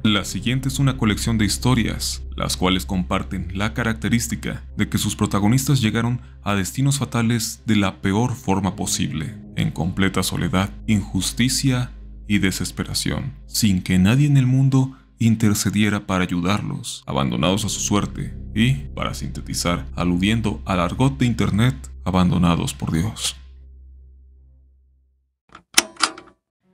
La siguiente es una colección de historias, las cuales comparten la característica de que sus protagonistas llegaron a destinos fatales de la peor forma posible, en completa soledad, injusticia y desesperación, sin que nadie en el mundo intercediera para ayudarlos, abandonados a su suerte y, para sintetizar, aludiendo al argot de internet, abandonados por Dios.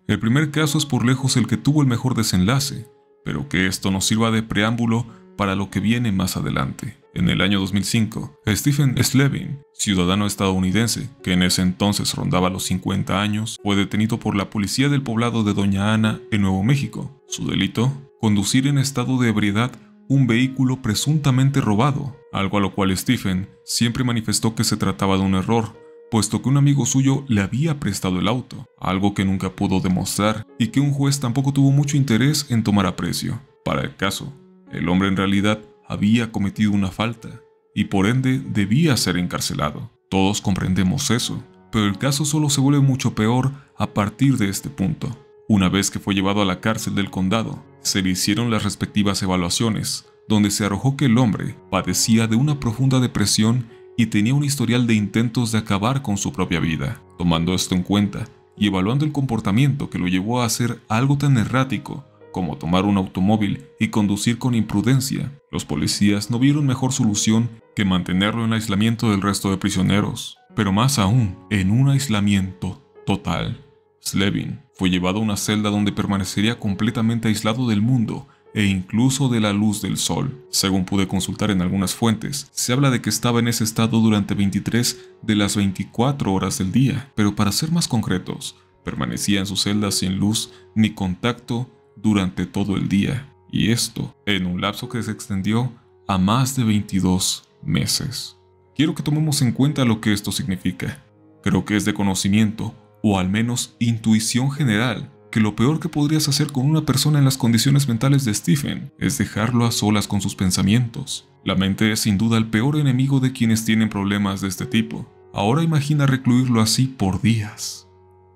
El primer caso es por lejos el que tuvo el mejor desenlace, pero que esto nos sirva de preámbulo para lo que viene más adelante. En el año 2005, Stephen Slevin, ciudadano estadounidense que en ese entonces rondaba los 50 años, fue detenido por la policía del poblado de Doña Ana en Nuevo México. Su delito: conducir en estado de ebriedad un vehículo presuntamente robado, algo a lo cual Stephen siempre manifestó que se trataba de un error, puesto que un amigo suyo le había prestado el auto, algo que nunca pudo demostrar y que un juez tampoco tuvo mucho interés en tomar a precio. Para el caso, el hombre en realidad había cometido una falta y por ende debía ser encarcelado. Todos comprendemos eso, pero el caso solo se vuelve mucho peor a partir de este punto. Una vez que fue llevado a la cárcel del condado, se le hicieron las respectivas evaluaciones, donde se arrojó que el hombre padecía de una profunda depresión y tenía un historial de intentos de acabar con su propia vida. Tomando esto en cuenta y evaluando el comportamiento que lo llevó a hacer algo tan errático como tomar un automóvil y conducir con imprudencia, los policías no vieron mejor solución que mantenerlo en aislamiento del resto de prisioneros, pero más aún, en un aislamiento total. Slevin fue llevado a una celda donde permanecería completamente aislado del mundo e incluso de la luz del sol. Según pude consultar en algunas fuentes, se habla de que estaba en ese estado durante 23 de las 24 horas del día, pero para ser más concretos, permanecía en su celda sin luz ni contacto durante todo el día, y esto en un lapso que se extendió a más de 22 meses. Quiero que tomemos en cuenta lo que esto significa. Creo que es de conocimiento, o al menos intuición general, que lo peor que podrías hacer con una persona en las condiciones mentales de Stephen es dejarlo a solas con sus pensamientos. La mente es sin duda el peor enemigo de quienes tienen problemas de este tipo. Ahora imagina recluirlo así por días,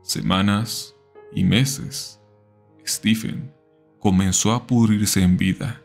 semanas y meses. Stephen comenzó a pudrirse en vida,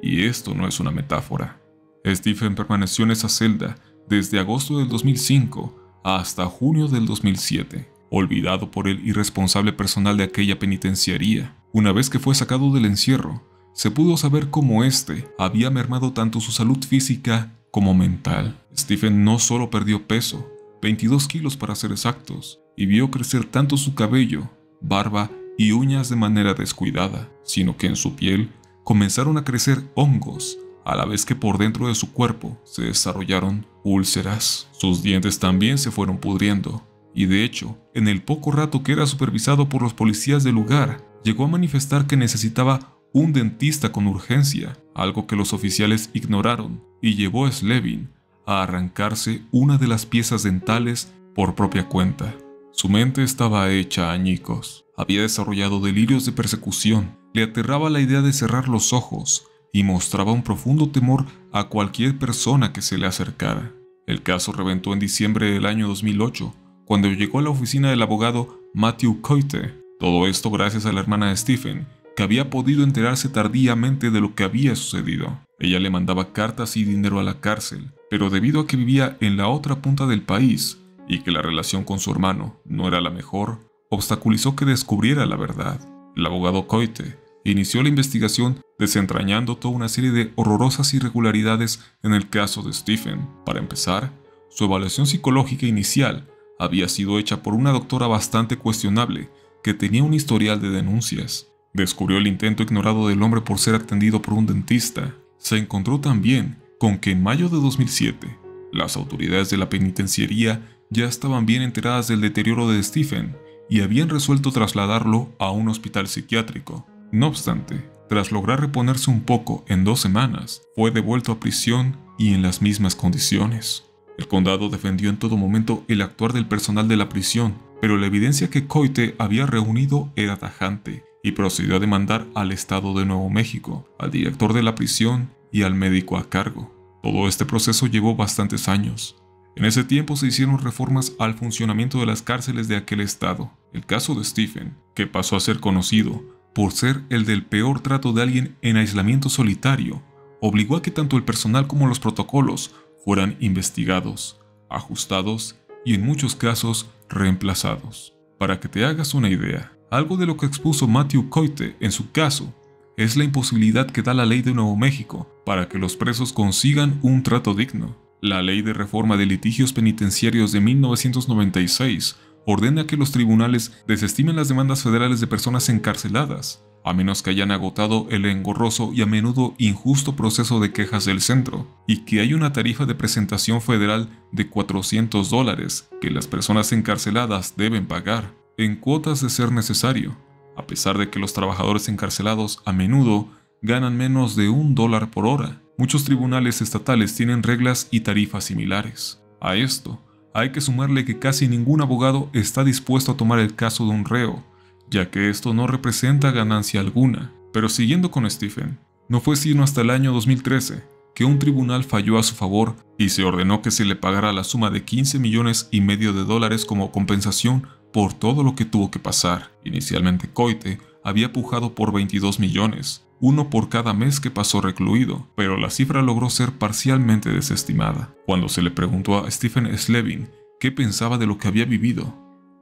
y esto no es una metáfora. Stephen permaneció en esa celda desde agosto del 2005 hasta junio del 2007. Olvidado por el irresponsable personal de aquella penitenciaría. Una vez que fue sacado del encierro, se pudo saber cómo este había mermado tanto su salud física como mental. Stephen no solo perdió peso, 22 kilos para ser exactos, y vio crecer tanto su cabello, barba y uñas de manera descuidada, sino que en su piel comenzaron a crecer hongos, a la vez que por dentro de su cuerpo se desarrollaron úlceras. Sus dientes también se fueron pudriendo. Y de hecho, en el poco rato que era supervisado por los policías del lugar, llegó a manifestar que necesitaba un dentista con urgencia, algo que los oficiales ignoraron, y llevó a Slevin a arrancarse una de las piezas dentales por propia cuenta. Su mente estaba hecha añicos, había desarrollado delirios de persecución, le aterraba la idea de cerrar los ojos y mostraba un profundo temor a cualquier persona que se le acercara. El caso reventó en diciembre del año 2008, cuando llegó a la oficina del abogado Matthew Coite. Todo esto gracias a la hermana de Stephen, que había podido enterarse tardíamente de lo que había sucedido. Ella le mandaba cartas y dinero a la cárcel, pero debido a que vivía en la otra punta del país y que la relación con su hermano no era la mejor, obstaculizó que descubriera la verdad. El abogado Coite inició la investigación desentrañando toda una serie de horrorosas irregularidades en el caso de Stephen. Para empezar, su evaluación psicológica inicial había sido hecha por una doctora bastante cuestionable que tenía un historial de denuncias. Descubrió el intento ignorado del hombre por ser atendido por un dentista. Se encontró también con que en mayo de 2007, las autoridades de la penitenciaría ya estaban bien enteradas del deterioro de Stephen y habían resuelto trasladarlo a un hospital psiquiátrico. No obstante, tras lograr reponerse un poco en 2 semanas, fue devuelto a prisión y en las mismas condiciones. El condado defendió en todo momento el actuar del personal de la prisión, pero la evidencia que Coite había reunido era tajante y procedió a demandar al Estado de Nuevo México, al director de la prisión y al médico a cargo. Todo este proceso llevó bastantes años. En ese tiempo se hicieron reformas al funcionamiento de las cárceles de aquel estado. El caso de Stephen, que pasó a ser conocido por ser el del peor trato de alguien en aislamiento solitario, obligó a que tanto el personal como los protocolos fueran investigados, ajustados y en muchos casos reemplazados. Para que te hagas una idea, algo de lo que expuso Matthew Coite en su caso es la imposibilidad que da la ley de Nuevo México para que los presos consigan un trato digno. La Ley de Reforma de Litigios Penitenciarios de 1996 ordena que los tribunales desestimen las demandas federales de personas encarceladas, a menos que hayan agotado el engorroso y a menudo injusto proceso de quejas del centro, y que hay una tarifa de presentación federal de $400 que las personas encarceladas deben pagar, en cuotas de ser necesario, a pesar de que los trabajadores encarcelados a menudo ganan menos de $1 por hora. Muchos tribunales estatales tienen reglas y tarifas similares. A esto, hay que sumarle que casi ningún abogado está dispuesto a tomar el caso de un reo, ya que esto no representa ganancia alguna. Pero siguiendo con Stephen, no fue sino hasta el año 2013 que un tribunal falló a su favor y se ordenó que se le pagara la suma de $15,5 millones como compensación por todo lo que tuvo que pasar. Inicialmente Coite había pujado por 22 millones, uno por cada mes que pasó recluido, pero la cifra logró ser parcialmente desestimada. Cuando se le preguntó a Stephen Slevin qué pensaba de lo que había vivido,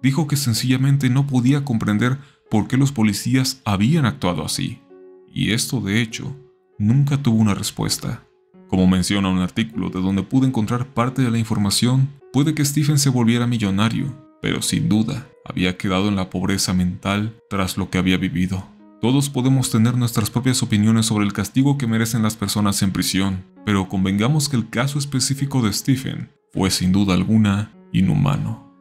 dijo que sencillamente no podía comprender por qué los policías habían actuado así. Y esto, de hecho, nunca tuvo una respuesta. Como menciona un artículo de donde pude encontrar parte de la información, puede que Stephen se volviera millonario, pero sin duda había quedado en la pobreza mental tras lo que había vivido. Todos podemos tener nuestras propias opiniones sobre el castigo que merecen las personas en prisión, pero convengamos que el caso específico de Stephen fue sin duda alguna inhumano.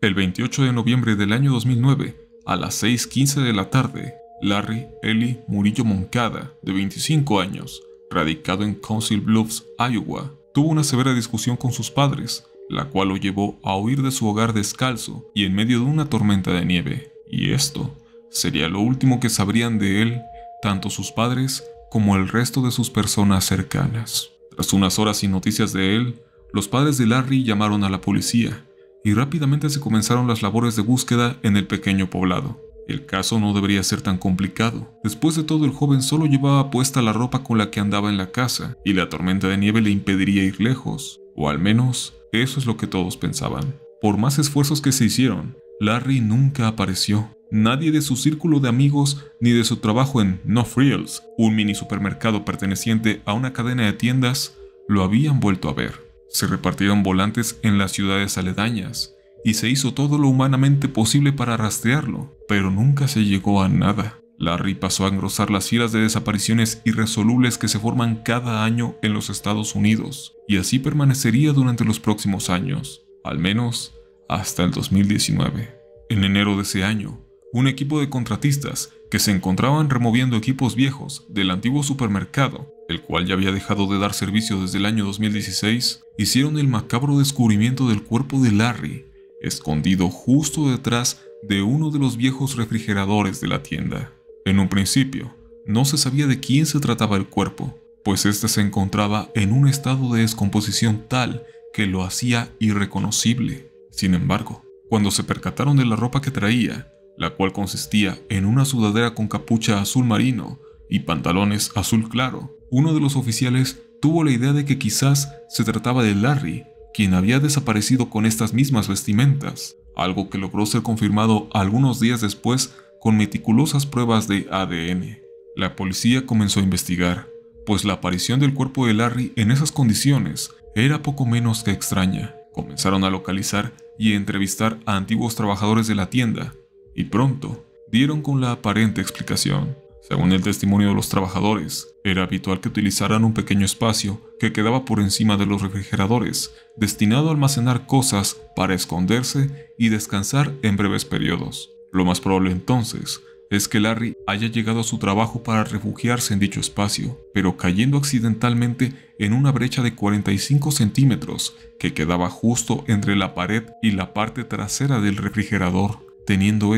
El 28 de noviembre del año 2009, a las 6:15 de la tarde, Larry Eli Murillo Moncada, de 25 años, radicado en Council Bluffs, Iowa, tuvo una severa discusión con sus padres, la cual lo llevó a huir de su hogar descalzo y en medio de una tormenta de nieve. Y esto sería lo último que sabrían de él, tanto sus padres como el resto de sus personas cercanas. Tras unas horas sin noticias de él, los padres de Larry llamaron a la policía, y rápidamente se comenzaron las labores de búsqueda en el pequeño poblado. El caso no debería ser tan complicado. Después de todo, el joven solo llevaba puesta la ropa con la que andaba en la casa, y la tormenta de nieve le impediría ir lejos, o al menos eso es lo que todos pensaban. Por más esfuerzos que se hicieron, Larry nunca apareció. Nadie de su círculo de amigos ni de su trabajo en No Frills, un mini supermercado perteneciente a una cadena de tiendas, lo habían vuelto a ver. Se repartieron volantes en las ciudades aledañas y se hizo todo lo humanamente posible para rastrearlo, pero nunca se llegó a nada. Larry pasó a engrosar las filas de desapariciones irresolubles que se forman cada año en los Estados Unidos, y así permanecería durante los próximos años, al menos hasta el 2019. En enero de ese año, un equipo de contratistas que se encontraban removiendo equipos viejos del antiguo supermercado, el cual ya había dejado de dar servicio desde el año 2016, hicieron el macabro descubrimiento del cuerpo de Larry, escondido justo detrás de uno de los viejos refrigeradores de la tienda. En un principio, no se sabía de quién se trataba el cuerpo, pues este se encontraba en un estado de descomposición tal que lo hacía irreconocible. Sin embargo, cuando se percataron de la ropa que traía, la cual consistía en una sudadera con capucha azul marino y pantalones azul claro, uno de los oficiales tuvo la idea de que quizás se trataba de Larry, quien había desaparecido con estas mismas vestimentas, algo que logró ser confirmado algunos días después con meticulosas pruebas de ADN. La policía comenzó a investigar, pues la aparición del cuerpo de Larry en esas condiciones era poco menos que extraña. Comenzaron a localizar y entrevistar a antiguos trabajadores de la tienda, y pronto dieron con la aparente explicación. Según el testimonio de los trabajadores, era habitual que utilizaran un pequeño espacio que quedaba por encima de los refrigeradores, destinado a almacenar cosas para esconderse y descansar en breves periodos. Lo más probable entonces es que Larry haya llegado a su trabajo para refugiarse en dicho espacio, pero cayendo accidentalmente en una brecha de 45 centímetros que quedaba justo entre la pared y la parte trasera del refrigerador, teniendo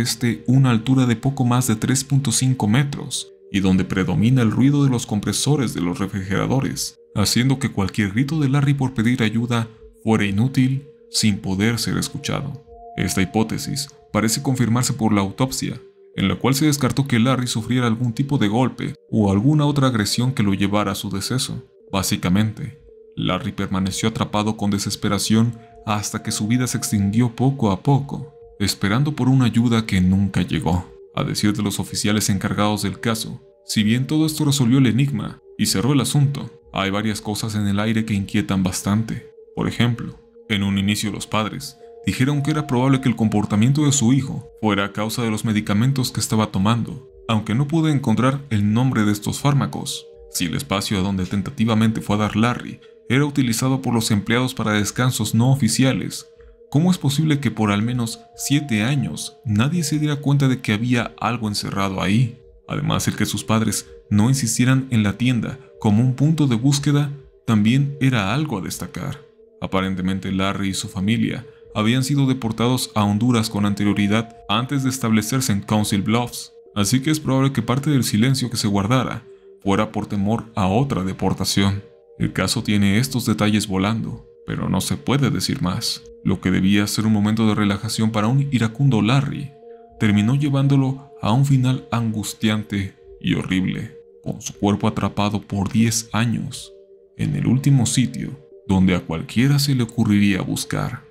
una altura de poco más de 3.5 metros, y donde predomina el ruido de los compresores de los refrigeradores, haciendo que cualquier grito de Larry por pedir ayuda fuera inútil sin poder ser escuchado. Esta hipótesis parece confirmarse por la autopsia, en la cual se descartó que Larry sufriera algún tipo de golpe o alguna otra agresión que lo llevara a su deceso. Básicamente, Larry permaneció atrapado con desesperación hasta que su vida se extinguió poco a poco, esperando por una ayuda que nunca llegó. A decir de los oficiales encargados del caso, si bien todo esto resolvió el enigma y cerró el asunto, hay varias cosas en el aire que inquietan bastante. Por ejemplo, en un inicio los padres dijeron que era probable que el comportamiento de su hijo fuera a causa de los medicamentos que estaba tomando, aunque no pude encontrar el nombre de estos fármacos. Si el espacio a donde tentativamente fue a dar Larry era utilizado por los empleados para descansos no oficiales, ¿cómo es posible que por al menos 7 años nadie se diera cuenta de que había algo encerrado ahí? Además, el que sus padres no insistieran en la tienda como un punto de búsqueda también era algo a destacar. Aparentemente Larry y su familia habían sido deportados a Honduras con anterioridad antes de establecerse en Council Bluffs, así que es probable que parte del silencio que se guardara fuera por temor a otra deportación. El caso tiene estos detalles volando, pero no se puede decir más. Lo que debía ser un momento de relajación para un iracundo Larry terminó llevándolo a un final angustiante y horrible, con su cuerpo atrapado por 10 años en el último sitio donde a cualquiera se le ocurriría buscar.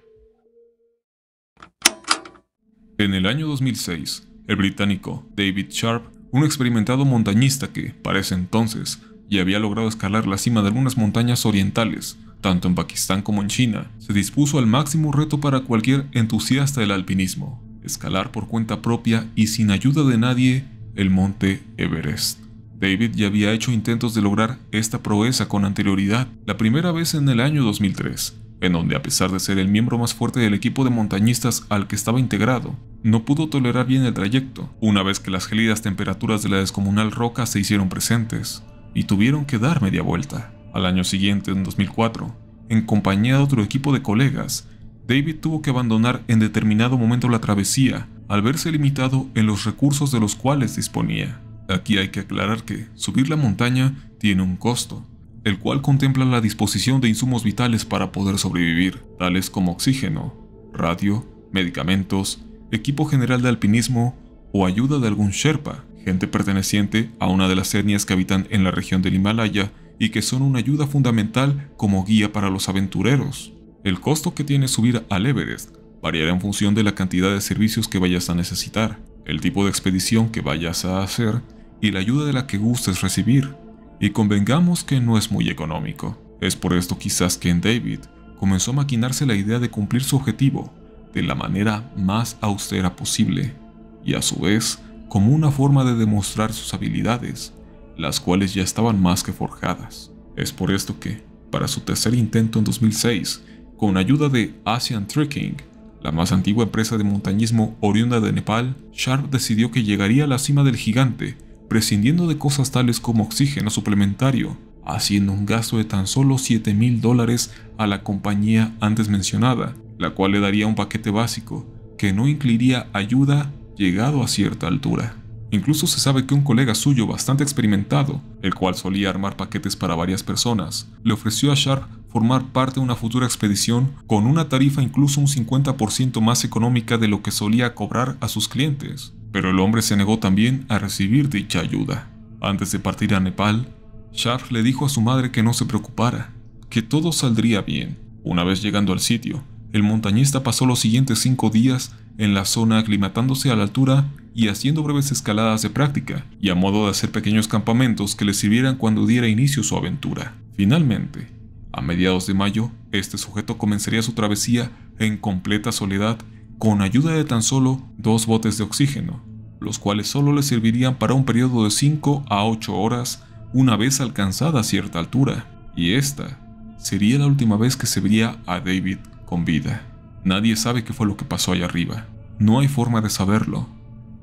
En el año 2006, el británico David Sharp, un experimentado montañista que, para ese entonces, ya había logrado escalar la cima de algunas montañas orientales, tanto en Pakistán como en China, se dispuso al máximo reto para cualquier entusiasta del alpinismo: escalar por cuenta propia y sin ayuda de nadie el monte Everest. David ya había hecho intentos de lograr esta proeza con anterioridad, la primera vez en el año 2003, en donde, a pesar de ser el miembro más fuerte del equipo de montañistas al que estaba integrado, no pudo tolerar bien el trayecto, una vez que las gélidas temperaturas de la descomunal roca se hicieron presentes, y tuvieron que dar media vuelta. Al año siguiente, en 2004, en compañía de otro equipo de colegas, David tuvo que abandonar en determinado momento la travesía al verse limitado en los recursos de los cuales disponía. Aquí hay que aclarar que subir la montaña tiene un costo, el cual contempla la disposición de insumos vitales para poder sobrevivir, tales como oxígeno, radio, medicamentos, equipo general de alpinismo o ayuda de algún Sherpa, gente perteneciente a una de las etnias que habitan en la región del Himalaya y que son una ayuda fundamental como guía para los aventureros. El costo que tiene subir al Everest variará en función de la cantidad de servicios que vayas a necesitar, el tipo de expedición que vayas a hacer y la ayuda de la que gustes recibir. Y convengamos que no es muy económico. Es por esto quizás que en David comenzó a maquinarse la idea de cumplir su objetivo de la manera más austera posible, y a su vez como una forma de demostrar sus habilidades, las cuales ya estaban más que forjadas. Es por esto que, para su tercer intento en 2006, con ayuda de Asian Trekking, la más antigua empresa de montañismo oriunda de Nepal, Sharp decidió que llegaría a la cima del gigante, prescindiendo de cosas tales como oxígeno suplementario, haciendo un gasto de tan solo $7,000 a la compañía antes mencionada, la cual le daría un paquete básico que no incluiría ayuda llegado a cierta altura. Incluso se sabe que un colega suyo bastante experimentado, el cual solía armar paquetes para varias personas, le ofreció a Sharp formar parte de una futura expedición con una tarifa incluso un 50% más económica de lo que solía cobrar a sus clientes. Pero el hombre se negó también a recibir dicha ayuda. Antes de partir a Nepal, Sharp le dijo a su madre que no se preocupara, que todo saldría bien. Una vez llegando al sitio, el montañista pasó los siguientes 5 días en la zona aclimatándose a la altura y haciendo breves escaladas de práctica, y a modo de hacer pequeños campamentos que le sirvieran cuando diera inicio su aventura. Finalmente, a mediados de mayo, este sujeto comenzaría su travesía en completa soledad con ayuda de tan solo 2 botes de oxígeno, los cuales solo le servirían para un periodo de 5 a 8 horas una vez alcanzada cierta altura, y esta sería la última vez que se vería a David con vida. Nadie sabe qué fue lo que pasó allá arriba, no hay forma de saberlo,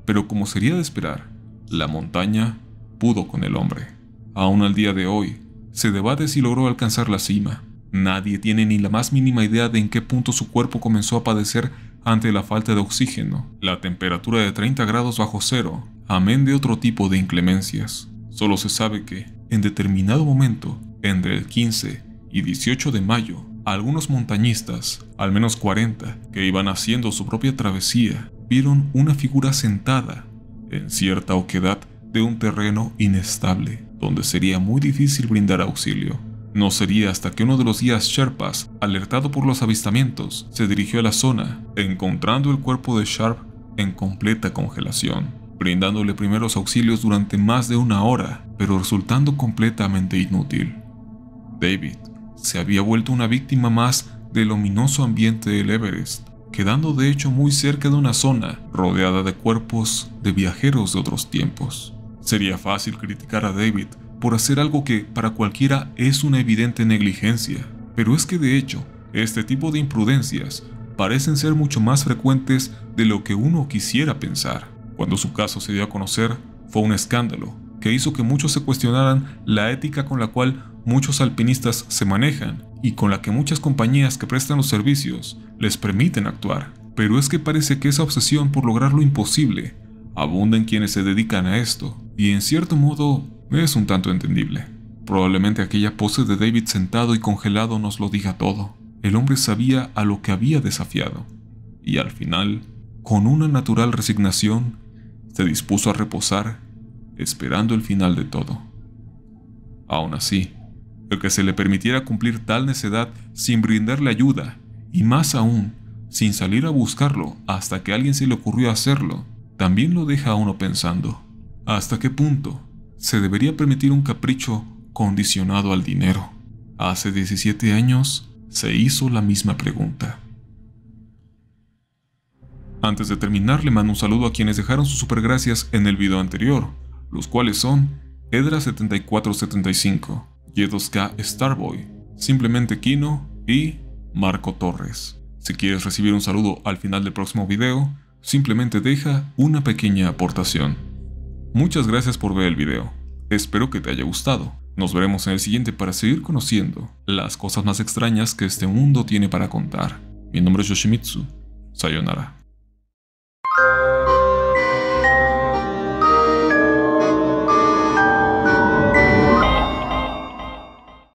pero como sería de esperar, la montaña pudo con el hombre. Aún al día de hoy, se debate si logró alcanzar la cima. Nadie tiene ni la más mínima idea de en qué punto su cuerpo comenzó a padecer ante la falta de oxígeno, la temperatura de 30 grados bajo cero, amén de otro tipo de inclemencias. Solo se sabe que, en determinado momento, entre el 15 y 18 de mayo, algunos montañistas, al menos 40, que iban haciendo su propia travesía, vieron una figura sentada en cierta oquedad de un terreno inestable, donde sería muy difícil brindar auxilio. No sería hasta que uno de los guías Sherpas, alertado por los avistamientos, se dirigió a la zona, encontrando el cuerpo de Sharp en completa congelación, brindándole primeros auxilios durante más de una hora, pero resultando completamente inútil. David se había vuelto una víctima más del ominoso ambiente del Everest, quedando de hecho muy cerca de una zona rodeada de cuerpos de viajeros de otros tiempos. Sería fácil criticar a David por hacer algo que para cualquiera es una evidente negligencia, pero es que de hecho, este tipo de imprudencias parecen ser mucho más frecuentes de lo que uno quisiera pensar. Cuando su caso se dio a conocer, fue un escándalo que hizo que muchos se cuestionaran la ética con la cual muchos alpinistas se manejan y con la que muchas compañías que prestan los servicios les permiten actuar. Pero es que parece que esa obsesión por lograr lo imposible abunda en quienes se dedican a esto, y en cierto modo es un tanto entendible. Probablemente aquella pose de David sentado y congelado nos lo diga todo. El hombre sabía a lo que había desafiado, y al final, con una natural resignación, se dispuso a reposar, esperando el final de todo. Aún así, el que se le permitiera cumplir tal necedad sin brindarle ayuda, y más aún, sin salir a buscarlo hasta que a alguien se le ocurrió hacerlo, también lo deja a uno pensando, ¿hasta qué punto se debería permitir un capricho condicionado al dinero? Hace 17 años se hizo la misma pregunta. Antes de terminar, le mando un saludo a quienes dejaron sus supergracias en el video anterior, los cuales son Edra7475, Y2K Starboy, Simplemente Kino y Marco Torres. Si quieres recibir un saludo al final del próximo video, simplemente deja una pequeña aportación. Muchas gracias por ver el video. Espero que te haya gustado. Nos veremos en el siguiente para seguir conociendo las cosas más extrañas que este mundo tiene para contar. Mi nombre es Yoshimitsu. Sayonara.